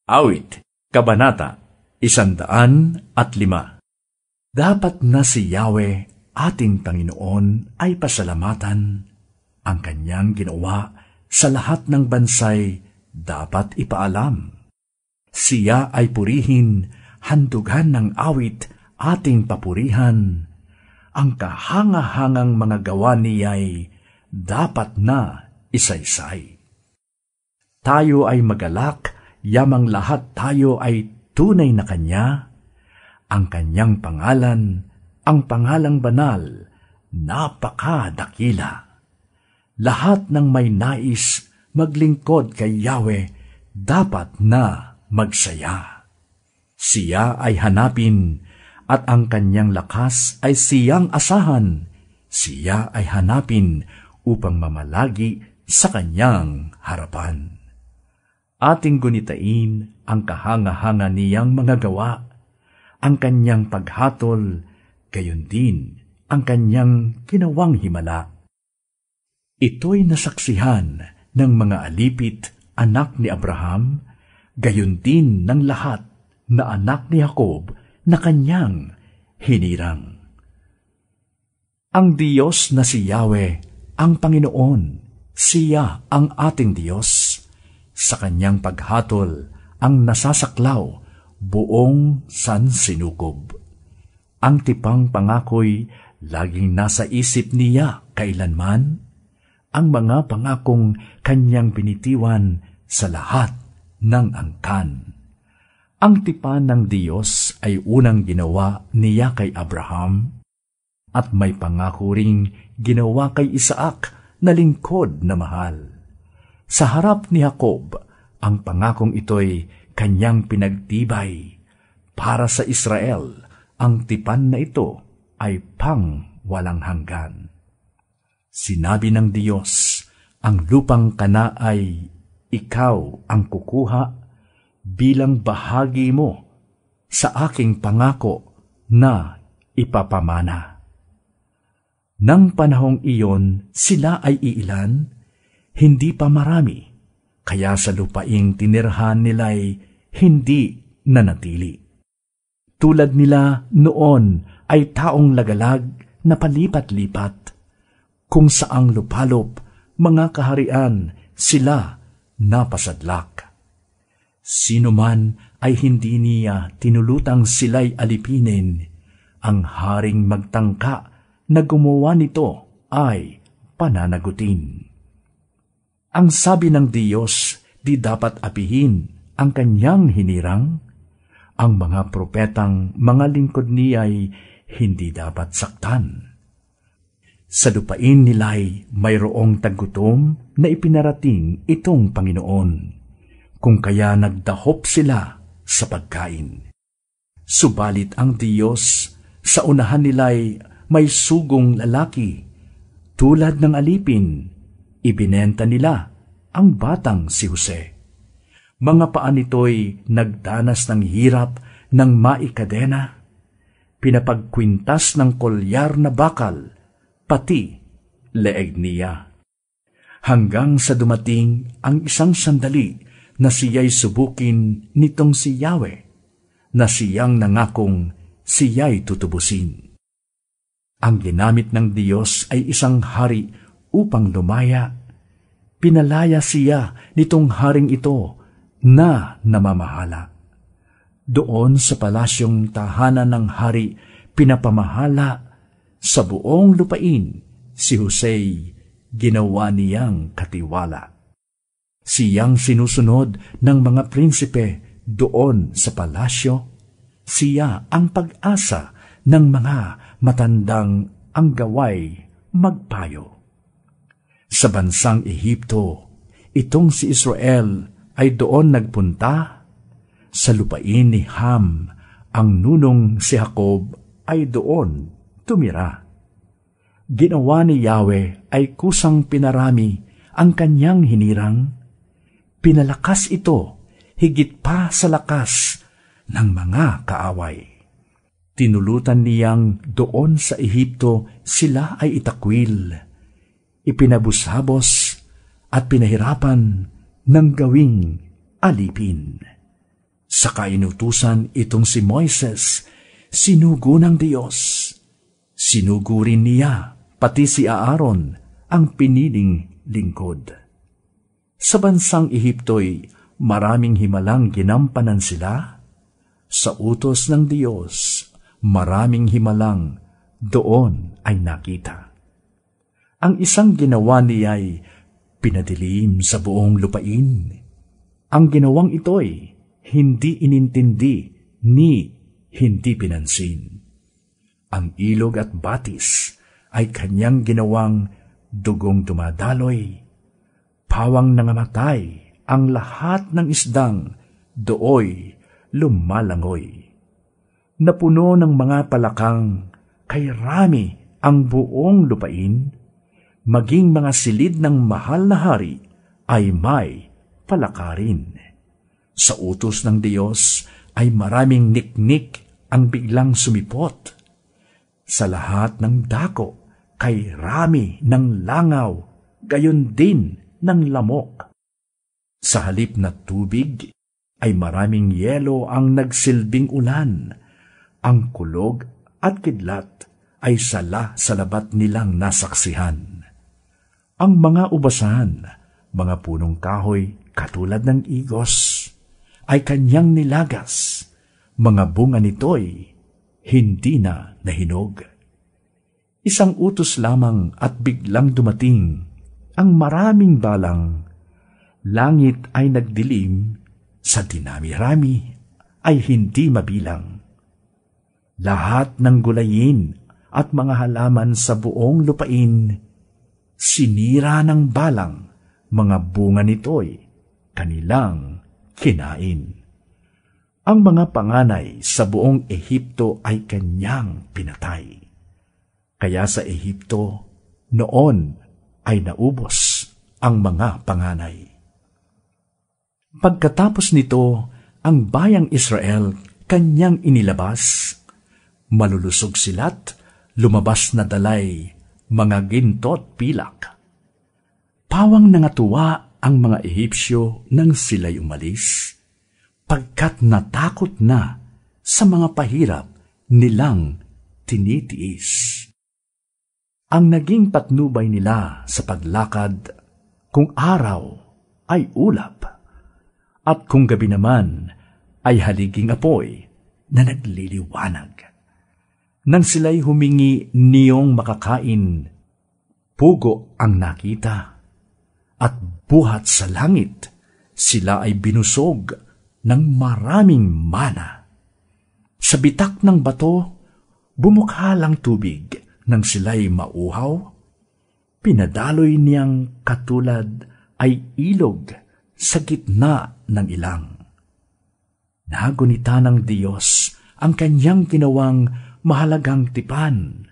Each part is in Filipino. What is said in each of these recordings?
Awit, Kabanata 105. Dapat na si Yahweh, ating Panginoon, ay pasalamatan. Ang kanyang ginawa sa lahat ng bansay dapat ipaalam. Siya ay purihin, handugan ng awit, ating papurihan. Ang kahanga-hangang mga gawa niya'y dapat na isaysay. Tayo ay magalak, yamang lahat tayo ay tunay na kanya. Ang kanyang pangalan, ang pangalang banal, napakadakila. Lahat ng may nais maglingkod kay Yahweh, dapat na magsaya. Siya ay hanapin, at ang kanyang lakas ay siyang asahan. Siya ay hanapin upang mamalagi sa kanyang harapan. Ating gunitain ang kahanga-hanga niyang mga gawa, ang kanyang paghatol, gayon din ang kanyang ginawang himala. Ito'y nasaksihan ng mga alipit, anak ni Abraham, gayon din ng lahat na anak ni Jacob na kanyang hinirang. Ang Diyos na si Yahweh, ang Panginoon, siya ang ating Diyos. Sa kanyang paghatol ang nasasaklaw, buong sansinukob. Ang tipang pangako'y laging nasa isip niya kailanman, ang mga pangakong kanyang binitiwan sa lahat ng angkan. Ang tipan ng Diyos ay unang ginawa niya kay Abraham, at may pangako ring ginawa kay Isaac na lingkod na mahal. Sa harap ni Jacob, ang pangakong ito'y kanyang pinagtibay. Para sa Israel, ang tipan na ito ay pang walang hanggan. Sinabi ng Diyos, ang lupang kana ay ikaw ang kukuha bilang bahagi mo sa aking pangako na ipapamana. Nang panahong iyon, sila ay iilan, hindi pa marami, kaya sa lupaing tinirhan nila'y hindi nanatili. Tulad nila noon ay taong lagalag na palipat-lipat, kung saang lupalop, mga kaharian, sila napasadlak. Sino man ay hindi niya tinulutang sila'y alipinin, ang haring magtangka na gumawa nito ay pananagutin. Ang sabi ng Diyos, di dapat apihin ang kanyang hinirang. Ang mga propetang mga lingkod niya'y hindi dapat saktan. Sa lupain nila'y mayroong tagutom na ipinarating itong Panginoon, kung kaya nagdahop sila sa pagkain. Subalit ang Diyos, sa unahan nila'y may sugong lalaki, tulad ng alipin, ibinenta nila ang batang si Jose. Mga paa nito'y nagdanas ng hirap ng maikadena, pinapagkwintas ng kolyar na bakal, pati leeg niya. Hanggang sa dumating ang isang sandali na siya'y subukin nitong si Yahweh, na siyang nangakong siya'y tutubusin. Ang ginamit ng Diyos ay isang hari upang lumaya. Pinalaya siya nitong haring ito na namamahala. Doon sa palasyong tahanan ng hari, pinapamahala sa buong lupain, si Jose ginawa niyang katiwala. Siyang sinusunod ng mga prinsipe doon sa palasyo. Siya ang pag-asa ng mga matandang ang gaway magpayo. Sa bansang Ehipto, itong si Israel ay doon nagpunta. Sa lupain ni Ham, ang nunong si Jacob ay doon tumira. Ginawa ni Yahweh ay kusang pinarami ang kanyang hinirang. Pinalakas ito higit pa sa lakas ng mga kaaway. Tinulutan niyang doon sa Ehipto sila ay itakwil, ipinabushabos at pinahirapan ng gawing alipin. Sa kainutusan itong si Moises, sinugo ng Diyos. Sinugo rin niya, pati si Aaron, ang piniling lingkod. Sa bansang Ehipto'y maraming himalang ginampanan sila. Sa utos ng Diyos, maraming himalang doon ay nakita. Ang isang ginawa niya'y pinadilim sa buong lupain. Ang ginawang ito'y hindi inintindi ni hindi pinansin. Ang ilog at batis ay kanyang ginawang dugong dumadaloy. Pawang nangamatay ang lahat ng isdang dooy lumalangoy. Napuno ng mga palakang kay rami ang buong lupain, maging mga silid ng mahal na hari ay may palakarin. Sa utos ng Diyos ay maraming niknik ang biglang sumipot. Sa lahat ng dako kay rami ng langaw, gayon din ng lamok. Sa halip na tubig ay maraming yelo ang nagsilbing ulan. Ang kulog at kidlat ay sala sa labat nilang nasaksihan. Ang mga ubasan, mga punong kahoy katulad ng igos, ay kanyang nilagas. Mga bunga nito'y hindi na nahinog. Isang utos lamang at biglang dumating ang maraming balang. Langit ay nagdilim, sa dinami-rami ay hindi mabilang. Lahat ng gulayin at mga halaman sa buong lupain, sinira ng balang, mga bunga nito'y kanilang kinain. Ang mga panganay sa buong Ehipto ay kanyang pinatay. Kaya sa Ehipto, noon ay naubos ang mga panganay. Pagkatapos nito, ang bayang Israel kanyang inilabas. Malulusog sila't lumabas na dalay, mga gintot pilak. Pawang nangatuwa ang mga Ehipsyo nang sila'y umalis, pagkat natakot na sa mga pahirap nilang tinitiis. Ang naging patnubay nila sa paglakad, kung araw ay ulap, at kung gabi naman ay haliging apoy na nagliliwanag. Nang sila'y humingi niyong makakain, pugo ang nakita, at buhat sa langit sila ay binusog ng maraming mana. Sa bitak ng bato, bumukhalang tubig nang sila'y mauhaw. Pinadaloy niyang katulad ay ilog sa gitna ng ilang. Nagunita ng Diyos ang kanyang ginawang mahalagang tipan,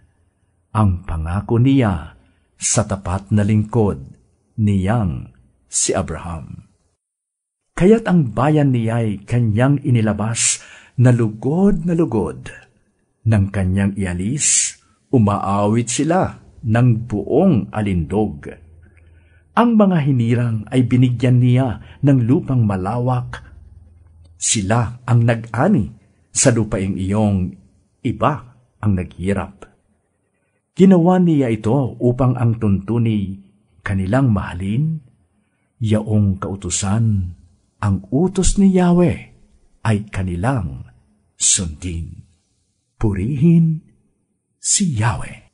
ang pangako niya sa tapat na lingkod niyang si Abraham. Kaya't ang bayan niya'y kanyang inilabas na lugod, nang kanyang ialis, umaawit sila ng buong alindog. Ang mga hinirang ay binigyan niya ng lupang malawak. Sila ang nag-ani sa lupaing iyong iba ang naghirap. Ginawa niya ito upang ang tuntuni kanilang mahalin. Yaong kautusan, ang utos ni Yahweh ay kanilang sundin. Purihin si Yahweh.